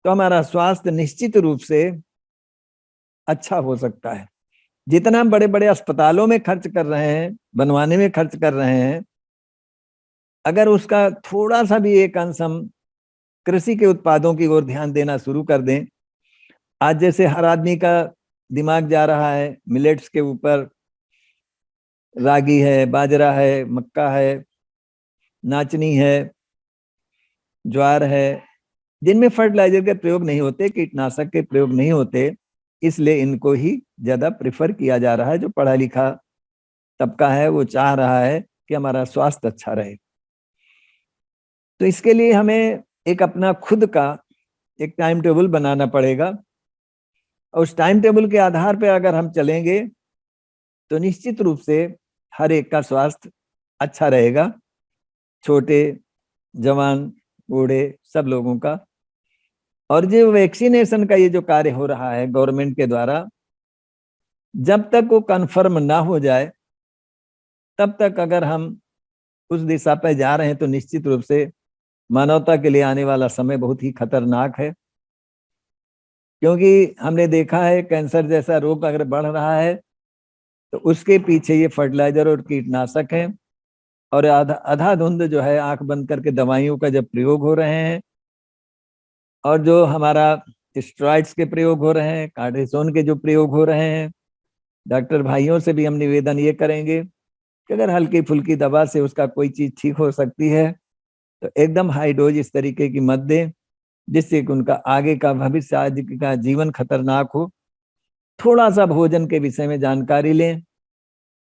तो हमारा स्वास्थ्य निश्चित रूप से अच्छा हो सकता है। जितना हम बड़े बड़े अस्पतालों में खर्च कर रहे हैं, बनवाने में खर्च कर रहे हैं, अगर उसका थोड़ा सा भी एक अंश हम कृषि के उत्पादों की ओर ध्यान देना शुरू कर दें। आज जैसे हर आदमी का दिमाग जा रहा है मिलेट्स के ऊपर, रागी है, बाजरा है, मक्का है, नाचनी है, ज्वार है, जिनमें फर्टिलाइजर के प्रयोग नहीं होते, कीटनाशक के प्रयोग नहीं होते, इसलिए इनको ही ज्यादा प्रेफर किया जा रहा है। जो पढ़ा लिखा तबका है वो चाह रहा है कि हमारा स्वास्थ्य अच्छा रहे। तो इसके लिए हमें एक अपना खुद का एक टाइम टेबल बनाना पड़ेगा, और उस टाइम टेबल के आधार पर अगर हम चलेंगे तो निश्चित रूप से हर एक का स्वास्थ्य अच्छा रहेगा, छोटे, जवान, बूढ़े, सब लोगों का। और जो वैक्सीनेशन का ये जो कार्य हो रहा है गवर्नमेंट के द्वारा, जब तक वो कंफर्म ना हो जाए तब तक अगर हम उस दिशा पर जा रहे हैं तो निश्चित रूप से मानवता के लिए आने वाला समय बहुत ही खतरनाक है। क्योंकि हमने देखा है कैंसर जैसा रोग अगर बढ़ रहा है तो उसके पीछे ये फर्टिलाइजर और कीटनाशक है, और आधाधुंध जो है आंख बंद करके दवाइयों का जब प्रयोग हो रहे हैं, और जो हमारा स्टेरॉइड्स के प्रयोग हो रहे हैं, कार्टिसोन के जो प्रयोग हो रहे हैं, डॉक्टर भाइयों से भी हम निवेदन ये करेंगे कि अगर हल्की फुल्की दवा से उसका कोई चीज ठीक हो सकती है तो एकदम हाई डोज इस तरीके की मत दें, जिससे कि उनका आगे का भविष्य, आज का जीवन खतरनाक हो। थोड़ा सा भोजन के विषय में जानकारी लें,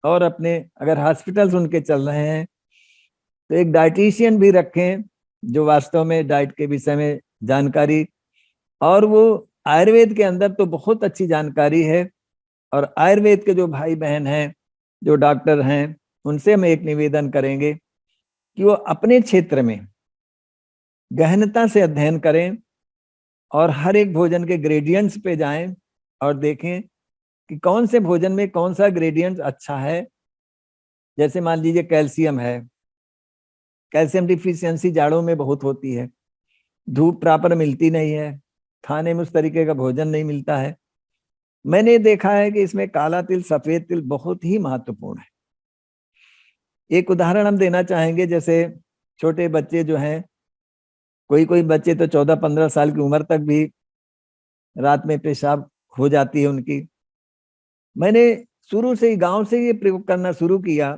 और अपने अगर हॉस्पिटल्स उनके चल रहे हैं तो एक डाइटिशियन भी रखें जो वास्तव में डाइट के विषय में जानकारी, और वो आयुर्वेद के अंदर तो बहुत अच्छी जानकारी है। और आयुर्वेद के जो भाई बहन हैं, जो डॉक्टर हैं, उनसे हम एक निवेदन करेंगे कि वो अपने क्षेत्र में गहनता से अध्ययन करें, और हर एक भोजन के ग्रेडियंट्स पे जाएं और देखें कि कौन से भोजन में कौन सा ग्रेडियंट अच्छा है। जैसे मान लीजिए कैल्शियम है, कैल्शियम डिफिशियंसी जाड़ों में बहुत होती है, धूप प्रॉपर मिलती नहीं है, खाने में उस तरीके का भोजन नहीं मिलता है। मैंने देखा है कि इसमें काला तिल, सफेद तिल बहुत ही महत्वपूर्ण है। एक उदाहरण हम देना चाहेंगे, जैसे छोटे बच्चे जो हैं, कोई कोई बच्चे तो 14-15 साल की उम्र तक भी रात में पेशाब हो जाती है उनकी। मैंने शुरू से ही गांव से ये प्रयोग करना शुरू किया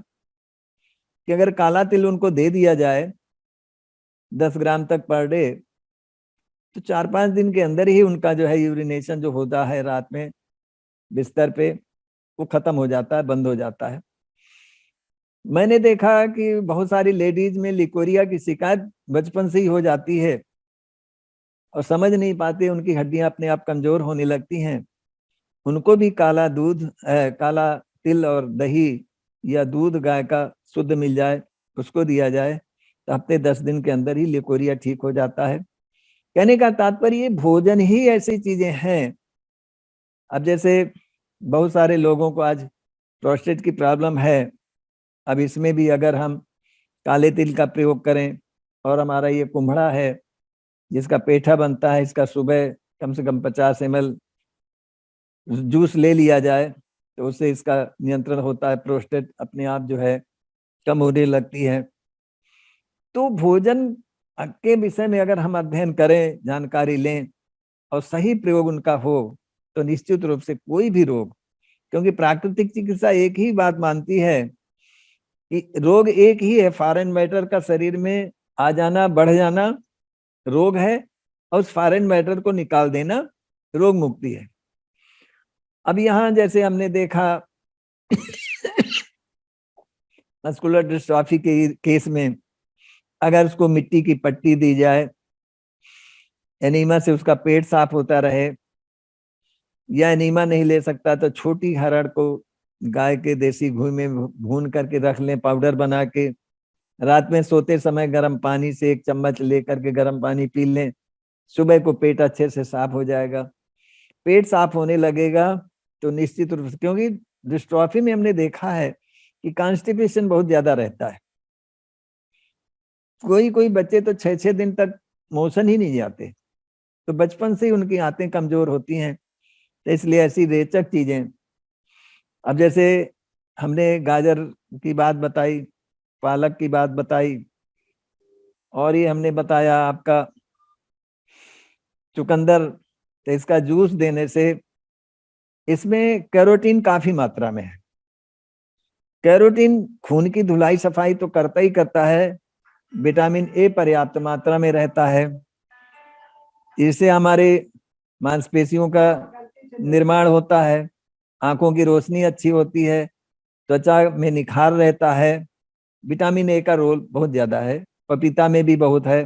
कि अगर काला तिल उनको दे दिया जाए 10 ग्राम तक पर डे, तो 4-5 दिन के अंदर ही उनका जो है यूरिनेशन जो होता है रात में बिस्तर पे, वो खत्म हो जाता है, बंद हो जाता है। मैंने देखा कि बहुत सारी लेडीज में लिकोरिया की शिकायत बचपन से ही हो जाती है और समझ नहीं पाते, उनकी हड्डियां अपने आप कमजोर होने लगती हैं। उनको भी काला दूध, काला तिल और दही या दूध गाय का शुद्ध मिल जाए, उसको दिया जाए, तो हफ्ते 10 दिन के अंदर ही लिकोरिया ठीक हो जाता है। कहने का तात्पर्य भोजन ही ऐसी चीजें हैं। अब जैसे बहुत सारे लोगों को आज प्रोस्टेट की प्रॉब्लम है, अब इसमें भी अगर हम काले तिल का प्रयोग करें और हमारा ये कुम्हड़ा है जिसका पेठा बनता है, इसका सुबह कम से कम 50 ml जूस ले लिया जाए, तो उससे इसका नियंत्रण होता है, प्रोस्टेट अपने आप जो है कम होने लगती है। तो भोजन के विषय में अगर हम अध्ययन करें, जानकारी लें और सही प्रयोग उनका हो, तो निश्चित रूप से कोई भी रोग, क्योंकि प्राकृतिक चिकित्सा एक ही बात मानती है कि रोग एक ही है, फॉरेन मैटर का शरीर में आ जाना, बढ़ जाना रोग है, और उस फॉरेन मैटर को निकाल देना रोग मुक्ति है। अब यहां जैसे हमने देखा मस्कुलर डिस्ट्रॉफी के केस में अगर उसको मिट्टी की पट्टी दी जाए, एनीमा से उसका पेट साफ होता रहे, या एनीमा नहीं ले सकता तो छोटी हरड़ को गाय के देसी घी में भून करके रख लें, पाउडर बना के, रात में सोते समय गर्म पानी से 1 चम्मच लेकर के गर्म पानी पी लें, सुबह को पेट अच्छे से साफ हो जाएगा। पेट साफ होने लगेगा तो निश्चित रूप से, क्योंकि डिस्ट्रॉफी में हमने देखा है कि कॉन्स्टिपेशन बहुत ज्यादा रहता है। कोई कोई बच्चे तो 6-6 दिन तक मोशन ही नहीं जाते, तो बचपन से ही उनकी आंतें कमजोर होती हैं। तो इसलिए ऐसी रेचक चीजें, अब जैसे हमने गाजर की बात बताई, पालक की बात बताई, और ये हमने बताया आपका चुकंदर, तो इसका जूस देने से इसमें कैरोटीन काफी मात्रा में है। कैरोटीन खून की धुलाई सफाई तो करता ही करता है, विटामिन ए पर्याप्त मात्रा में रहता है, इससे हमारे मांसपेशियों का निर्माण होता है, आंखों की रोशनी अच्छी होती है, त्वचा में निखार रहता है। विटामिन ए का रोल बहुत ज्यादा है, पपीता में भी बहुत है,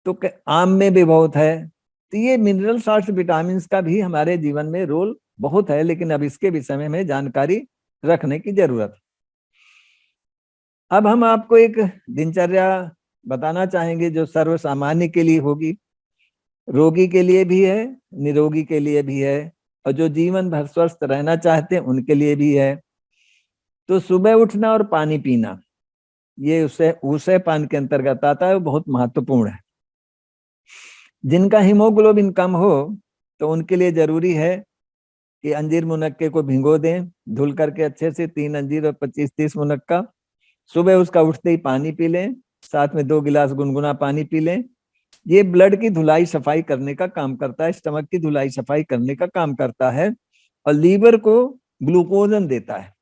तो आम में भी बहुत है। तो ये मिनरल सॉल्ट, विटामिन का भी हमारे जीवन में रोल बहुत है, लेकिन अब इसके विषय में हमें जानकारी रखने की जरूरत है। अब हम आपको एक दिनचर्या बताना चाहेंगे जो सर्व सामान्य के लिए होगी, रोगी के लिए भी है, निरोगी के लिए भी है, और जो जीवन भर स्वस्थ रहना चाहते हैं उनके लिए भी है। तो सुबह उठना और पानी पीना, ये उसे पान के अंतर्गत आता है, वो बहुत महत्वपूर्ण है। जिनका हीमोग्लोबिन कम हो तो उनके लिए जरूरी है कि अंजीर मुनक्के को भिगो दें, धुल करके अच्छे से 3 अंजीर और 25-30 मुनक्का, सुबह उसका उठते ही पानी पी लें, साथ में 2 गिलास गुनगुना पानी पी लें। ये ब्लड की धुलाई सफाई करने का काम करता है, स्टमक की धुलाई सफाई करने का काम करता है, और लीवर को ग्लूकोजन देता है,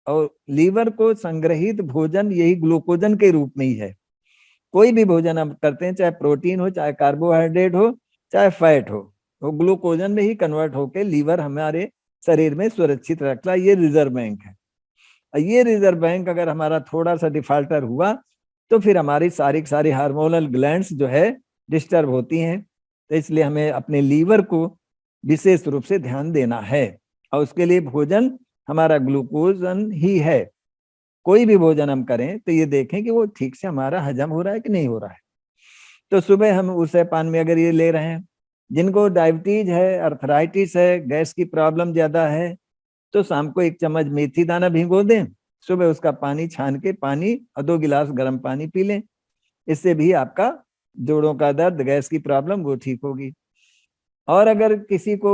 और लीवर को संग्रहित भोजन यही ग्लूकोजन के रूप में ही है। कोई भी भोजन हम करते हैं, चाहे प्रोटीन हो, चाहे कार्बोहाइड्रेट हो, चाहे फैट हो, वो ग्लूकोजन में ही कन्वर्ट होकर लीवर हमारे शरीर में सुरक्षित रखता है। ये रिजर्व बैंक है, और ये रिजर्व बैंक अगर हमारा थोड़ा सा डिफाल्टर हुआ तो फिर हमारी सारी हार्मोनल ग्लैंड्स जो है डिस्टर्ब होती हैं। तो इसलिए हमें अपने लीवर को विशेष रूप से ध्यान देना है, और उसके लिए भोजन हमारा ग्लूकोजन ही है। कोई भी भोजन हम करें तो ये देखें कि वो ठीक से हमारा हजम हो रहा है कि नहीं हो रहा है। तो सुबह हम उसे पान में अगर ये ले रहे हैं, जिनको डायबिटीज है, अर्थराइटिस है, गैस की प्रॉब्लम ज्यादा है, तो शाम को 1 चम्मच मेथी दाना भिगो दें, सुबह उसका पानी छान के पानी और 2 गिलास गर्म पानी पी लें। इससे भी आपका जोड़ों का दर्द, गैस की प्रॉब्लम वो ठीक होगी। और अगर किसी को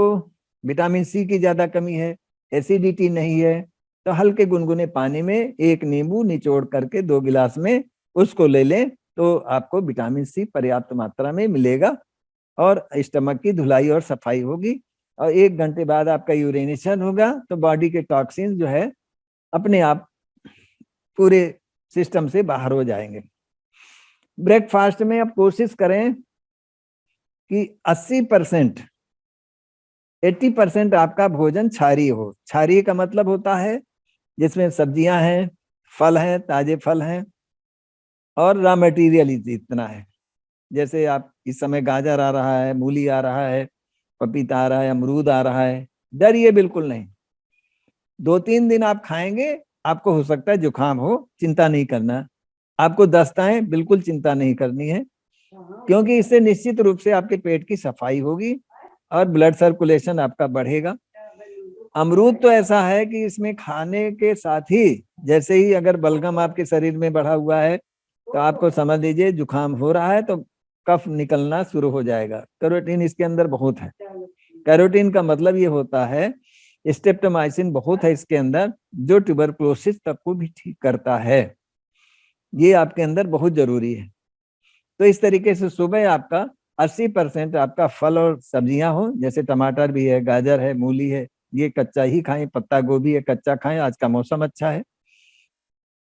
विटामिन सी की ज्यादा कमी है, एसिडिटी नहीं है, तो हल्के गुनगुने पानी में 1 नींबू निचोड़ करके 2 गिलास में उसको ले लें, तो आपको विटामिन सी पर्याप्त मात्रा में मिलेगा और स्टमक की धुलाई और सफाई होगी। और 1 घंटे बाद आपका यूरिनेशन होगा, तो बॉडी के टॉक्सिन जो है अपने आप पूरे सिस्टम से बाहर हो जाएंगे। ब्रेकफास्ट में आप कोशिश करें कि 80% 80% आपका भोजन क्षारीय हो। क्षारीय का मतलब होता है जिसमें सब्जियां हैं, फल हैं, ताजे फल हैं और रॉ मटेरियल इतना है। जैसे आप इस समय गाजर आ रहा है, मूली आ रहा है, पपीता आ रहा है, अमरूद आ रहा है, डरिए बिल्कुल नहीं। 2-3 दिन आप खाएंगे, आपको हो सकता है जुकाम हो, चिंता नहीं करना। आपको दस्त आए, बिल्कुल चिंता नहीं करनी है, क्योंकि इससे निश्चित रूप से आपके पेट की सफाई होगी और ब्लड सर्कुलेशन आपका बढ़ेगा। अमरूद तो ऐसा है कि इसमें खाने के साथ ही, जैसे ही अगर बलगम आपके शरीर में बढ़ा हुआ है तो आपको समझ लीजिए जुकाम हो रहा है, तो कफ निकलना शुरू हो जाएगा। कैरोटीन इसके अंदर बहुत है। कैरोटीन का मतलब ये होता है, स्ट्रेप्टोमाइसिन बहुत है इसके अंदर, जो ट्यूबरकुलोसिस तक को भी ठीक करता है। ये आपके अंदर बहुत जरूरी है। तो इस तरीके से सुबह आपका 80% आपका फल और सब्जियां हो, जैसे टमाटर भी है, गाजर है, मूली है, ये कच्चा ही खाएं, पत्ता गोभी है कच्चा खाएं, आज का मौसम अच्छा है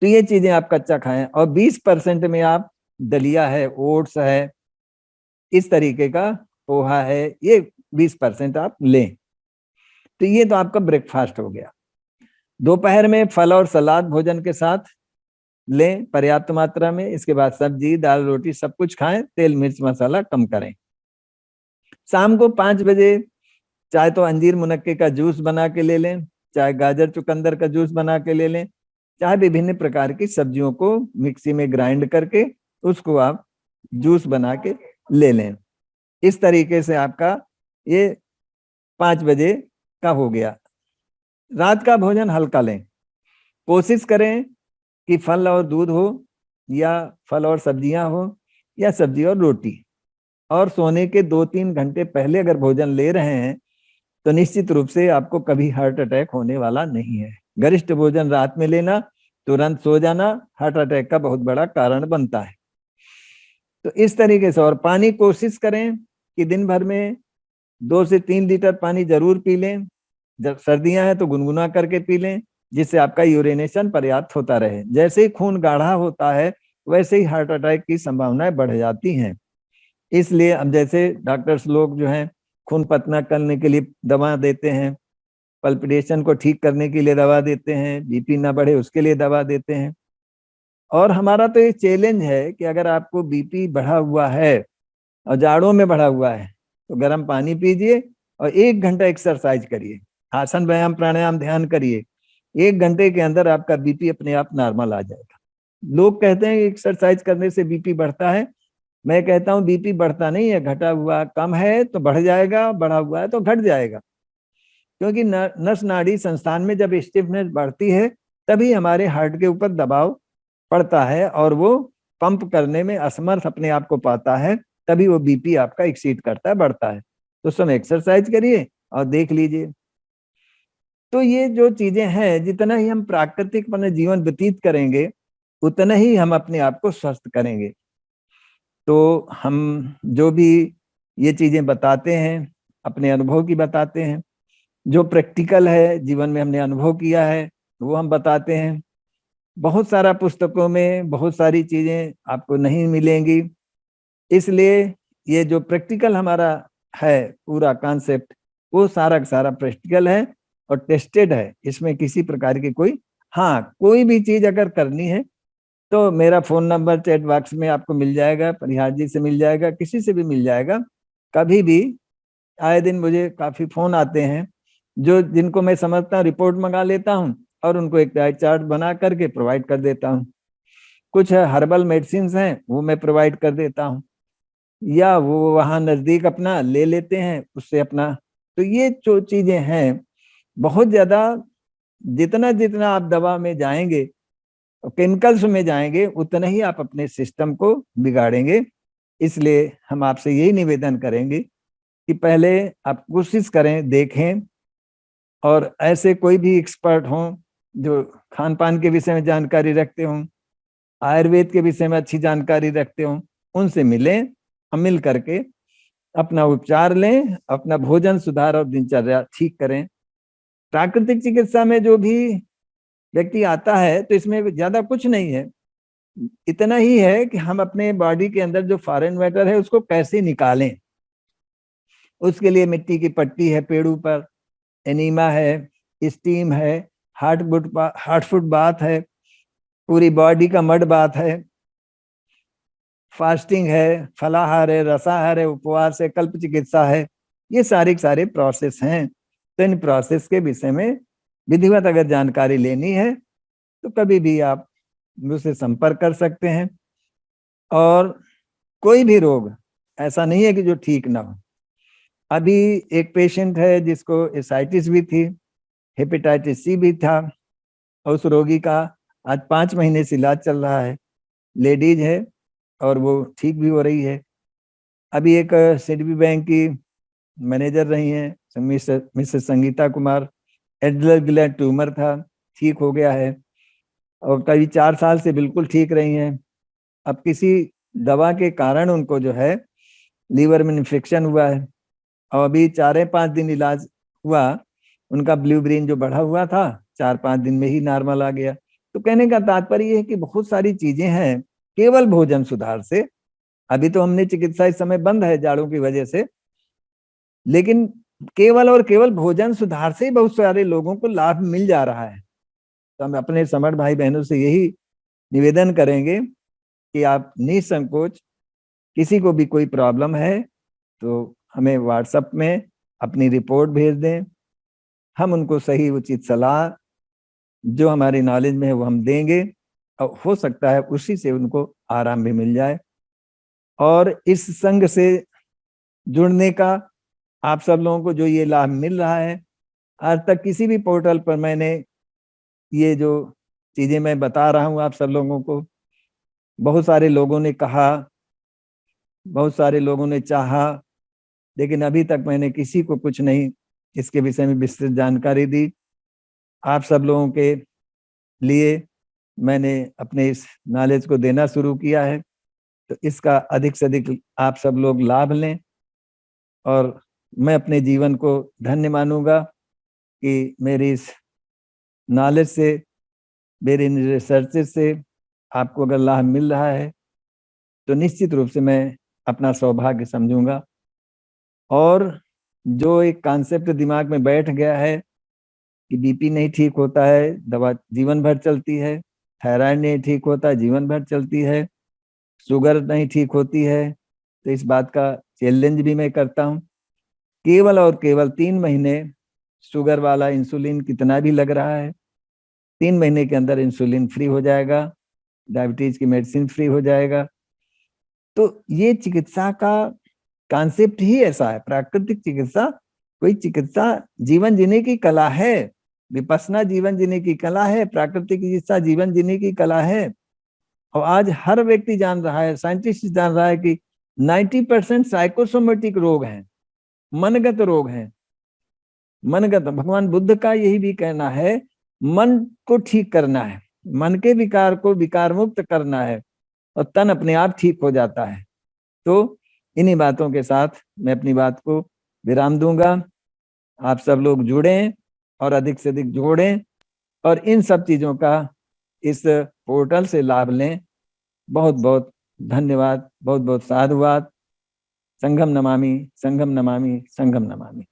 तो ये चीजें आप कच्चा खाएं। और 20% में आप दलिया है, ओट्स है, इस तरीके का पोहा है, ये 20% आप लें। तो ये तो आपका ब्रेकफास्ट हो गया। दोपहर में फल और सलाद भोजन के साथ लें पर्याप्त मात्रा में। इसके बाद सब्जी, दाल, रोटी सब कुछ खाएं, तेल मिर्च मसाला कम करें। शाम को 5 बजे चाहे तो अंजीर मुनक्के का जूस बना के ले लें, चाहे गाजर चुकंदर का जूस बना के ले लें, चाहे विभिन्न प्रकार की सब्जियों को मिक्सी में ग्राइंड करके उसको आप जूस बना के ले लें। इस तरीके से आपका ये 5 बजे का हो गया। रात का भोजन हल्का लें। कोशिश करें कि फल और दूध हो, या फल और सब्जियां हो, या सब्जी और रोटी। और सोने के 2-3 घंटे पहले अगर भोजन ले रहे हैं तो निश्चित रूप से आपको कभी हार्ट अटैक होने वाला नहीं है। गरिष्ठ भोजन रात में लेना, तुरंत सो जाना हार्ट अटैक का बहुत बड़ा कारण बनता है। तो इस तरीके से, और पानी कोशिश करें कि दिन भर में 2 से 3 लीटर पानी जरूर पी लें। जब सर्दियां हैं तो गुनगुना करके पी लें, जिससे आपका यूरिनेशन पर्याप्त होता रहे। जैसे ही खून गाढ़ा होता है वैसे ही हार्ट अटैक की संभावनाएं बढ़ जाती हैं। इसलिए अब जैसे डॉक्टर्स लोग जो हैं खून पतला करने के लिए दवा देते हैं, पल्पिटेशन को ठीक करने के लिए दवा देते हैं, बीपी ना बढ़े उसके लिए दवा देते हैं। और हमारा तो ये चैलेंज है कि अगर आपको बीपी बढ़ा हुआ है और जाड़ों में बढ़ा हुआ है तो गर्म पानी पीजिए और 1 घंटा एक्सरसाइज करिए, आसन, व्यायाम, प्राणायाम, ध्यान करिए। 1 घंटे के अंदर आपका बीपी अपने आप नॉर्मल आ जाएगा। लोग कहते हैं एक्सरसाइज करने से बीपी बढ़ता है। मैं कहता हूँ बीपी बढ़ता नहीं है, घटा हुआ कम है तो बढ़ जाएगा, बढ़ा हुआ है तो घट जाएगा। क्योंकि नस नाड़ी संस्थान में जब स्टिफनेस बढ़ती है तभी हमारे हार्ट के ऊपर दबाव पड़ता है और वो पंप करने में असमर्थ अपने आप को पाता है, तभी वो बीपी आपका एक्सीड करता है, बढ़ता है। तो समय एक्सरसाइज करिए और देख लीजिए। तो ये जो चीजें हैं, जितना ही हम प्राकृतिक अपने जीवन व्यतीत करेंगे उतना ही हम अपने आप को स्वस्थ करेंगे। तो हम जो भी ये चीजें बताते हैं अपने अनुभव की बताते हैं, जो प्रैक्टिकल है जीवन में हमने अनुभव किया है वो हम बताते हैं। बहुत सारा पुस्तकों में बहुत सारी चीजें आपको नहीं मिलेंगी, इसलिए ये जो प्रैक्टिकल हमारा है पूरा कॉन्सेप्ट, वो सारा का सारा प्रैक्टिकल है और टेस्टेड है। इसमें किसी प्रकार की कोई, हाँ, कोई भी चीज अगर करनी है तो मेरा फोन नंबर चैट बॉक्स में आपको मिल जाएगा, परिहार जी से मिल जाएगा, किसी से भी मिल जाएगा। कभी भी, आए दिन मुझे काफी फोन आते हैं, जो जिनको मैं समझता हूँ रिपोर्ट मंगा लेता हूँ और उनको एक डाइट चार्ट बना करके प्रोवाइड कर देता हूँ। कुछ हर्बल मेडिसिन हैं वो मैं प्रोवाइड कर देता हूँ, या वो वहाँ नजदीक अपना ले लेते हैं उससे अपना। तो ये जो चीजें हैं बहुत ज्यादा जितना जितना आप दवा में जाएंगे, केमिकल्स में जाएंगे, उतना ही आप अपने सिस्टम को बिगाड़ेंगे। इसलिए हम आपसे यही निवेदन करेंगे कि पहले आप कोशिश करें, देखें, और ऐसे कोई भी एक्सपर्ट हों जो खान पान के विषय में जानकारी रखते हों, आयुर्वेद के विषय में अच्छी जानकारी रखते हों, उनसे मिलें। हम मिल करके अपना उपचार लें, अपना भोजन सुधार और दिनचर्या ठीक करें। प्राकृतिक चिकित्सा में जो भी व्यक्ति आता है तो इसमें ज्यादा कुछ नहीं है, इतना ही है कि हम अपने बॉडी के अंदर जो फॉरेन मैटर है उसको कैसे निकालें। उसके लिए मिट्टी की पट्टी है पेड़ों पर, एनीमा है, स्टीम है, हार्ट फुट बाथ है, पूरी बॉडी का मड बाथ है, फास्टिंग है, फलाहार है, रसाहार है, उपवास है, कल्प चिकित्सा है। ये सारे प्रोसेस हैं। तो इन प्रोसेस के विषय में विधिवत अगर जानकारी लेनी है तो कभी भी आप मुझसे संपर्क कर सकते हैं। और कोई भी रोग ऐसा नहीं है कि जो ठीक ना हो। अभी एक पेशेंट है जिसको एसाइटिस भी थी, हेपेटाइटिस सी भी था, और उस रोगी का आज 5 महीने से इलाज चल रहा है। लेडीज है और वो ठीक भी हो रही है। अभी एक सिडबी बैंक की मैनेजर रही हैं Mrs Sangeeta Kumar, Adler gland tumour था, ठीक हो गया है और करीब 4 साल से बिल्कुल ठीक रही हैं। अब किसी दवा के कारण उनको जो है लीवर में इन्फेक्शन हुआ है और अभी 4-5 दिन इलाज हुआ, उनका ब्लूब्रेन जो बढ़ा हुआ था 4-5 दिन में ही नॉर्मल आ गया। तो कहने का तात्पर्य ये है कि बहुत सारी चीजें हैं केवल भोजन सुधार से। अभी तो हमने चिकित्सा इस समय बंद है जाड़ों की वजह से, लेकिन केवल और केवल भोजन सुधार से ही बहुत सारे लोगों को लाभ मिल जा रहा है। तो हम अपने समर्थ भाई बहनों से यही निवेदन करेंगे कि आप निसंकोच, किसी को भी कोई प्रॉब्लम है तो हमें व्हाट्सएप में अपनी रिपोर्ट भेज दें। हम उनको सही उचित सलाह जो हमारी नॉलेज में है वो हम देंगे और हो सकता है उसी से उनको आराम भी मिल जाए। और इस संघ से जुड़ने का आप सब लोगों को जो ये लाभ मिल रहा है, आज तक किसी भी पोर्टल पर मैंने ये जो चीजें मैं बता रहा हूं आप सब लोगों को, बहुत सारे लोगों ने कहा, बहुत सारे लोगों ने चाहा, लेकिन अभी तक मैंने किसी को कुछ नहीं इसके विषय में विस्तृत जानकारी दी। आप सब लोगों के लिए मैंने अपने इस नॉलेज को देना शुरू किया है, तो इसका अधिक से अधिक आप सब लोग लाभ लें। और मैं अपने जीवन को धन्य मानूंगा कि मेरी इस नॉलेज से, मेरी रिसर्चेस से आपको अगर लाभ मिल रहा है तो निश्चित रूप से मैं अपना सौभाग्य समझूंगा। और जो एक कॉन्सेप्ट दिमाग में बैठ गया है कि बीपी नहीं ठीक होता है, दवा जीवन भर चलती है, थायराइड नहीं ठीक होता, जीवन भर चलती है, शुगर नहीं ठीक होती है, तो इस बात का चैलेंज भी मैं करता हूँ। केवल और केवल 3 महीने शुगर वाला इंसुलिन कितना भी लग रहा है, 3 महीने के अंदर इंसुलिन फ्री हो जाएगा, डायबिटीज की मेडिसिन फ्री हो जाएगा। तो ये चिकित्सा का कॉन्सेप्ट ही ऐसा है। प्राकृतिक चिकित्सा कोई चिकित्सा जीवन जीने की कला है, विपස්සना जीवन जीने की कला है, प्राकृतिक चिकित्सा जीवन जीने की कला है। और आज हर व्यक्ति जान रहा है, साइंटिस्ट जान रहा है कि 90% साइकोसोमेटिक रोग हैं, मनगत रोग हैं। मनगत, भगवान बुद्ध का यही भी कहना है, मन को ठीक करना है, मन के विकार को विकार मुक्त करना है और तन अपने आप ठीक हो जाता है। तो इन्हीं बातों के साथ मैं अपनी बात को विराम दूंगा। आप सब लोग जुड़ें और अधिक से अधिक जोड़ें और इन सब चीजों का इस पोर्टल से लाभ लें। बहुत बहुत धन्यवाद, बहुत बहुत साधुवाद। संघम नमामि, संघम नमामि, संघम नमामि।